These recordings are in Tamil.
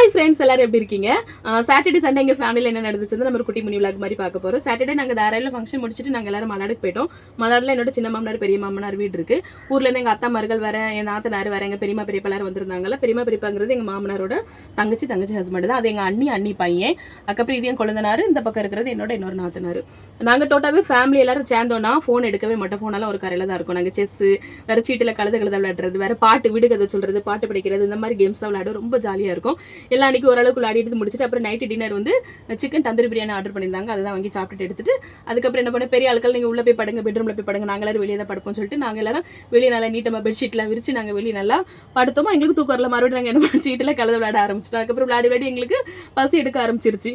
ஹாய் ஃப்ரெண்ட்ஸ், எல்லாரும் எப்படி இருக்கீங்க? சாட்டர்டே சண்டே எங்கள் ஃபேமிலியில் என்ன நடந்துச்சு நம்ம ஒரு குட்டி மினி விளாக் மாதிரி பார்க்க போகிறோம். சாட்டர்டே நாங்கள் தாராயில் ஃபங்க்ஷன் முடிச்சுட்டு நாங்கள் எல்லாரும் மலாடுக்கு போயிட்டோம். மலாடில் என்னோட சின்ன மாமனார் பெரிய மாமனார் வீடு இருக்குது. ஊர்லேருந்து எங்கள் அத்தா மருகள் வேறு, என் நாத்தனார் வேறு, எங்கள் பெரியமா பெரியப்பா எல்லாரும் வந்திருந்தாங்கல்ல. பெரியமா பெரியப்பாங்கிறது எங்கள் மாமனாரோட தங்கச்சி ஹஸ்பண்ட் தான். அது எங்கள் அண்ணி பையன். அதுக்கப்புறம் இது என் குழந்தனார். இந்த பக்கம் இருக்கிறது என்னோட இன்னொரு நாத்தனார். நாங்கள் டோட்டாவே ஃபேமிலி எல்லாரும் சேர்ந்தோன்னா ஃபோன் எடுக்கவே மாட்டோம். ஃபோனெல்லாம் ஒரு கரையில் தான் இருக்கும். நாங்கள் செஸ்ஸு வேறு சீட்டில் கலந்து விளையாடுறது, வேறு பாட்டு விடுகதை சொல்கிறது, பாட்டு படிக்கிறது, இந்த மாதிரி கேம்ஸ் தான் விளையாடும். ரொம்ப ஜாலியாக இருக்கும். எல்லா அன்றைக்கி ஓரளவுக்கு விளையாடிட்டு முடிச்சுட்டு அப்புறம் நைட்டு டின்னர் வந்து சிக்கன் தந்தூரி பிரியாணி ஆர்டர் பண்ணியிருந்தாங்க. அதை தான் வாங்கி சாப்பிட்டுட்டு எடுத்துட்டு அதுக்கப்புறம் என்ன பண்ண, பெரிய ஆட்கள் நீங்கள் உள்ளே போய் படுங்க, பெட்ரூமில் போய் படுங்க, நாங்கள் எல்லாரும் வெளியே தான் படுப்போம்னு சொல்லிட்டு நாங்கள் எல்லாரும் வெளியே நல்லா நீட்டமாக பெட்ஷீட்லாம் விரிச்சு நாங்கள் வெளியே நல்லா படுத்தோமா. எங்களுக்கு தூக்கம் வரல. மறுபடியும் நாங்கள் என்ன பண்ண, சீட்டில் கலந்து விளையாட ஆரம்பிச்சிட்டோம். அதுக்கப்புறம் விளையாடி எங்களுக்கு பசி எடுக்க ஆரம்பிச்சிருச்சு.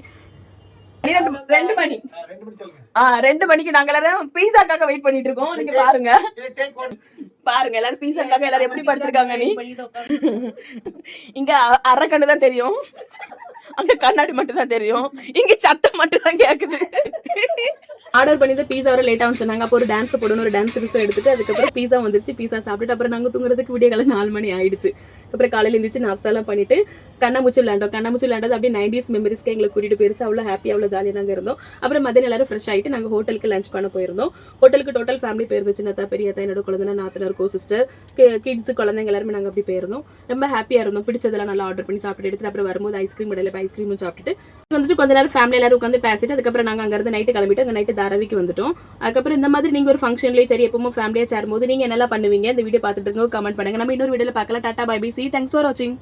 2 மணி 2 மணிக்கு நாங்க எல்லாரும் பீஸாக்காக வெயிட் பண்ணிட்டு இருக்கோம். நீங்க பாருங்க எல்லாரும் பீஸாக்காக எல்லாரும் எப்படி படுத்திருக்காங்க. நீ இங்க அரை கண்ணு தான் தெரியும், அங்க கண்ணாடி மட்டும் தான் தெரியும், இங்க சத்தம் மட்டும் தான் கேக்குது. ஆர்டர் பண்ணிட்டு பீஸா வர லேட்டாக வந்து சொன்னாங்க. அப்போ ஒரு டான்ஸ் போடணும், ஒரு டான்ஸ் பீஸா எடுத்துட்டு அதுக்கப்புறம் பீஸா வந்துருச்சு. பீஸா சாப்பிட்டுட்டு அப்புறம் நாங்கள் தூங்குறதுக்கு விடிய காலை 4 மணி ஆயிடுச்சு. அப்புறம் காலையில் இருந்துச்சு நாஸ்டாலாம் பண்ணிட்டு கண்ணாமூச்சி விளையாண்டது அப்படியே 90s மெமரிஸ்க்கு எங்களை கூட்டிட்டு போயிருச்சு. அவ்வளோ ஹாப்பியாக அவ்வளோ ஜாலியாக நாங்கள் இருந்தோம். அப்புறம் மதியம் எல்லாரும் ஃப்ரெஷ் ஆகிட்டு நாங்கள் ஹோட்டலுக்கு லஞ்ச் பண்ண போயிருந்தோம். ஹோட்டலுக்கு டோட்டல் ஃபேமிலி போயிருந்துச்சு. சின்னத்தா பெரியத்தா, என்னோட குழந்தை, நாத்தனார், சிஸ்டர், கிட்ஸ், குழந்தைங்க எல்லாருமே நாங்கள் அப்படி போயிருந்தோம். ரொம்ப ஹாப்பியாக இருந்தோம். பிடிச்சதெல்லாம் நல்லா ஆர்டர் பண்ணி சாப்பிட்டு எடுத்துட்டு அப்புறம் வரும்போது ஐஸ்கிரீம் கடையில் ஐஸ்கிரீமும் சாப்பிட்டுட்டு வந்துட்டு கொஞ்ச நேரம் ஃபேமிலி எல்லாரும் உட்காந்து பேசிட்டு அதுக்கப்புறம் நாங்கள் அங்கேருந்து நைட்டு கிளம்பிட்டு அங்கே நைட்டு தாராவிக்கு வந்துட்டோம். அதுக்கப்புறம் இந்த மாதிரி நீங்கள் ஒரு ஃபங்க்ஷன்லேயே சரி எப்பவும் ஃபேமிலியாக சேரும்போது நீங்கள் என்னெல்லாம் பண்ணுவீங்க, இந்த வீடியோ பார்த்துட்டு இருங்க, கமெண்ட் பண்ணுங்க. நம்ம இன்னொரு வீடியோவில் பார்க்கலாம். Tata bye bye, see, thanks for வாட்சிங்.